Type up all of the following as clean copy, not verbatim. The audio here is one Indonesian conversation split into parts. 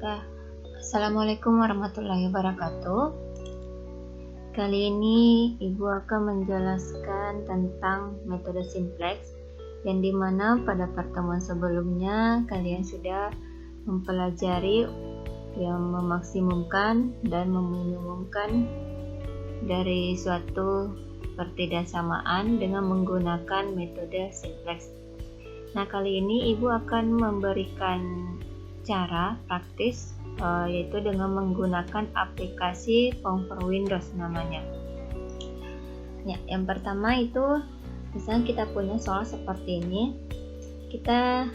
Oke, Assalamualaikum warahmatullahi wabarakatuh. Kali ini Ibu akan menjelaskan tentang metode simplex yang dimana pada pertemuan sebelumnya kalian sudah mempelajari yang memaksimumkan dan meminimumkan dari suatu pertidaksamaan dengan menggunakan metode simplex. Nah, kali ini Ibu akan memberikan cara praktis yaitu dengan menggunakan aplikasi Form for Windows namanya. Ya, yang pertama itu misalnya kita punya soal seperti ini. Kita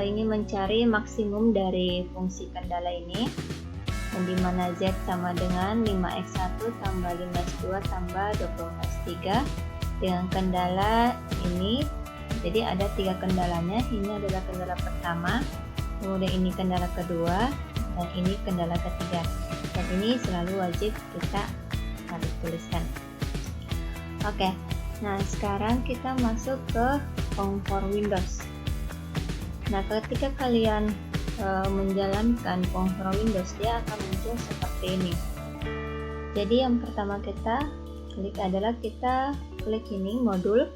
ingin mencari maksimum dari fungsi kendala ini, yang dimana Z sama dengan 5x1 tambah 5x2 tambah 20x3 dengan kendala ini. Jadi ada 3 kendalanya. Ini adalah kendala pertama, kemudian ini kendala kedua, dan ini kendala ketiga. Dan ini selalu wajib kita harus tuliskan. Oke, nah sekarang kita masuk ke Form for Windows. Nah, ketika kalian menjalankan Form for Windows, dia akan muncul seperti ini. Jadi yang pertama kita klik adalah kita klik ini modul,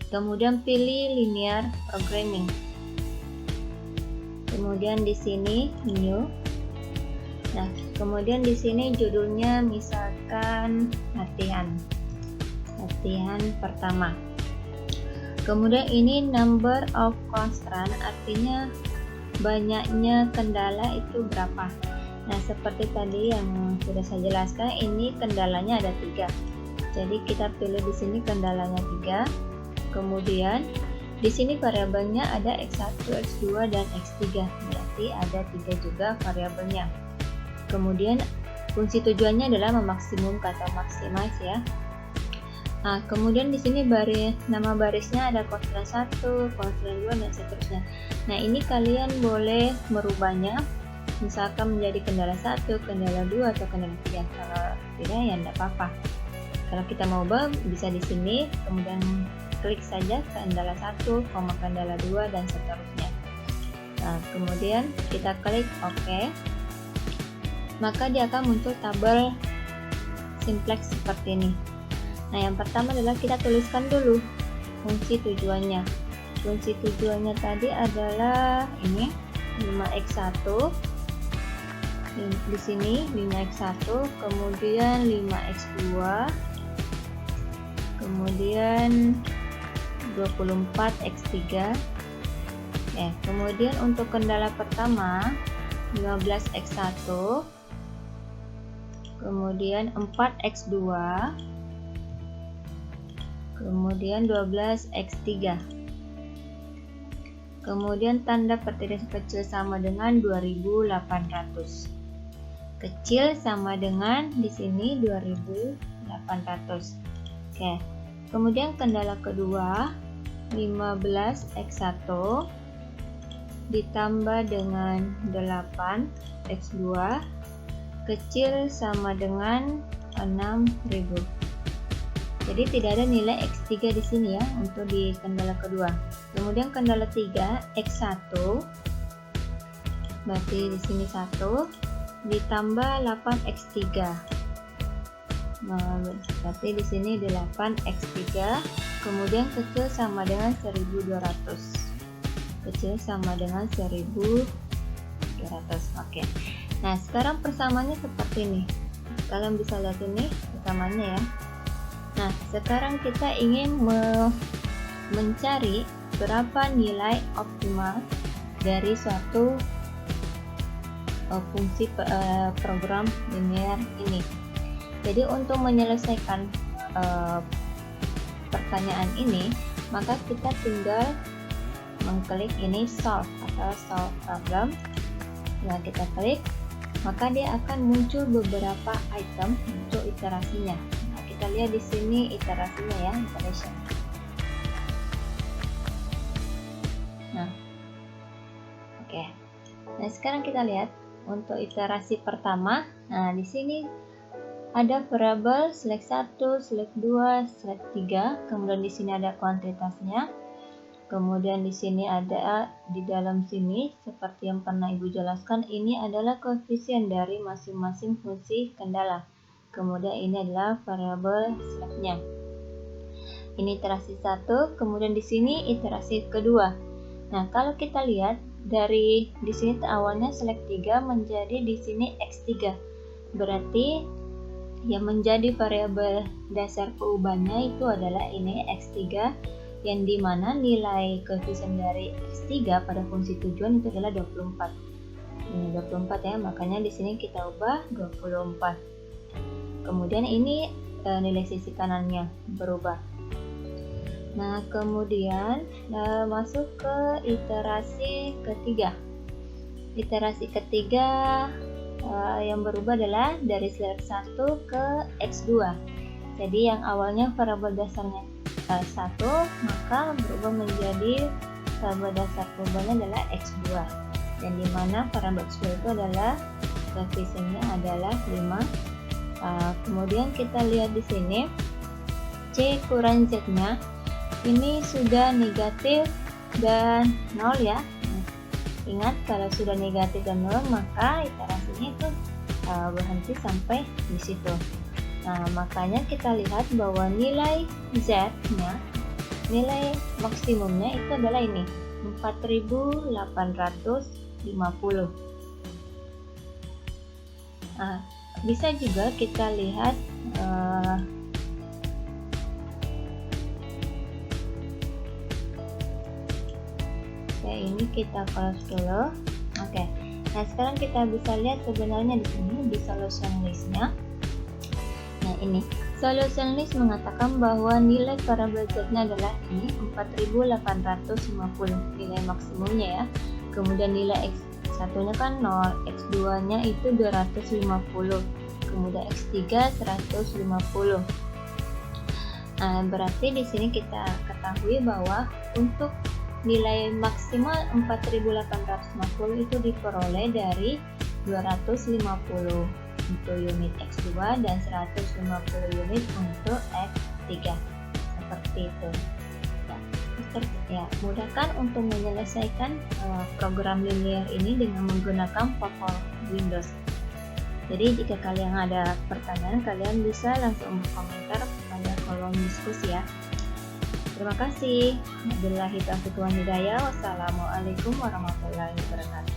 kemudian pilih linear programming. Kemudian di sini new. Nah, kemudian di sini judulnya misalkan latihan pertama. Kemudian ini number of constraint, artinya banyaknya kendala itu berapa. Nah, seperti tadi yang sudah saya jelaskan, ini kendalanya ada 3. Jadi kita pilih di sini kendalanya 3. Kemudian di sini variabelnya ada X1, X2, dan X3, berarti ada 3 juga variabelnya. Kemudian fungsi tujuannya adalah memaksimumkan atau maximize ya. Nah, kemudian di sini nama barisnya ada constraint 1, constraint 2, dan seterusnya. Nah, ini kalian boleh merubahnya, misalkan menjadi kendala 1, kendala 2, atau kendala 3. Kalau tidak ya tidak apa-apa. Kalau kita mau ubah bisa di sini, kemudian klik saja kendala 1, kendala 2, dan seterusnya. Nah, kemudian kita klik OK. Maka dia akan muncul tabel simplex seperti ini. Nah, yang pertama adalah kita tuliskan dulu fungsi tujuannya. Fungsi tujuannya tadi adalah ini 5x1. Di sini 5x1, kemudian 5x2, kemudian 24x3. Kemudian untuk kendala pertama 15x1, kemudian 4x2, kemudian 12x3. Kemudian tanda pertigaan kecil sama dengan 2800. Kecil sama dengan di sini 2800. Oke. Kemudian kendala kedua 15x1 ditambah dengan 8x2 kecil sama dengan 6000. Jadi tidak ada nilai x3 di sini ya untuk di kendala kedua. Kemudian kendala 3 x1 berarti di sini 1 ditambah 8x3. Nah, berarti di sini 8x3, kemudian kecil sama dengan 1200. Kecil sama dengan 1200. Oke. Nah, sekarang persamaannya seperti ini. Kalian bisa lihat ini persamaannya ya. Nah, sekarang kita ingin mencari berapa nilai optimal dari suatu fungsi program linear ini. Jadi untuk menyelesaikan pertanyaan ini, maka kita tinggal mengklik ini solve atau solve problem. Nah, kita klik, maka dia akan muncul beberapa item, muncul iterasinya. Nah, kita lihat di sini iterasinya ya, iteration. Nah, oke. Nah, sekarang kita lihat untuk iterasi pertama. Nah, di sini ada variabel select 1, select 2, select 3, kemudian di sini ada kuantitasnya. Kemudian di sini ada di dalam sini seperti yang pernah Ibu jelaskan, ini adalah koefisien dari masing-masing fungsi kendala. Kemudian ini adalah variabel slack-nya. Ini iterasi 1, kemudian di sini iterasi kedua. Nah, kalau kita lihat dari di sini awalnya slack 3 menjadi di sini X3. Berarti yang menjadi variabel dasar perubahannya itu adalah ini X3, yang dimana nilai koefisien dari X3 pada fungsi tujuan itu adalah 24. Ini 24 ya, makanya di sini kita ubah 24. Kemudian ini nilai sisi kanannya berubah. Nah, kemudian masuk ke iterasi ketiga. Iterasi ketiga yang berubah adalah dari slack 1 ke X2. Jadi yang awalnya variabel dasarnya 1, maka berubah menjadi variabel dasar perubahannya adalah X2, dan dimana variabel X2 itu adalah koefisiennya adalah 5. Kemudian kita lihat di sini C kurang Z nya ini sudah negatif dan 0 ya. Ingat, kalau sudah negatif dan 0 maka iterasinya itu berhenti sampai di situ. Nah, makanya kita lihat bahwa nilai Z-nya, nilai maksimumnya itu adalah ini, 4850. Nah, bisa juga kita lihat ini kita close dulu. Oke. Nah, sekarang kita bisa lihat sebenarnya di sini di solution list-nya. Nah, ini solution list mengatakan bahwa nilai variabel Z-nya adalah ini 4850 nilai maksimumnya ya. Kemudian nilai X1-nya kan 0, X2-nya itu 250, kemudian X3 150. Nah, berarti di sini kita ketahui bahwa untuk nilai maksimal 4850 itu diperoleh dari 250 untuk unit X2 dan 150 unit untuk X3, seperti itu ya. Mudahkan untuk menyelesaikan program linear ini dengan menggunakan Power Windows. Jadi jika kalian ada pertanyaan, kalian bisa langsung berkomentar pada kolom diskusi ya. Terima kasih. Wabillahi taufiq wal hidayah. Wassalamualaikum warahmatullahi wabarakatuh.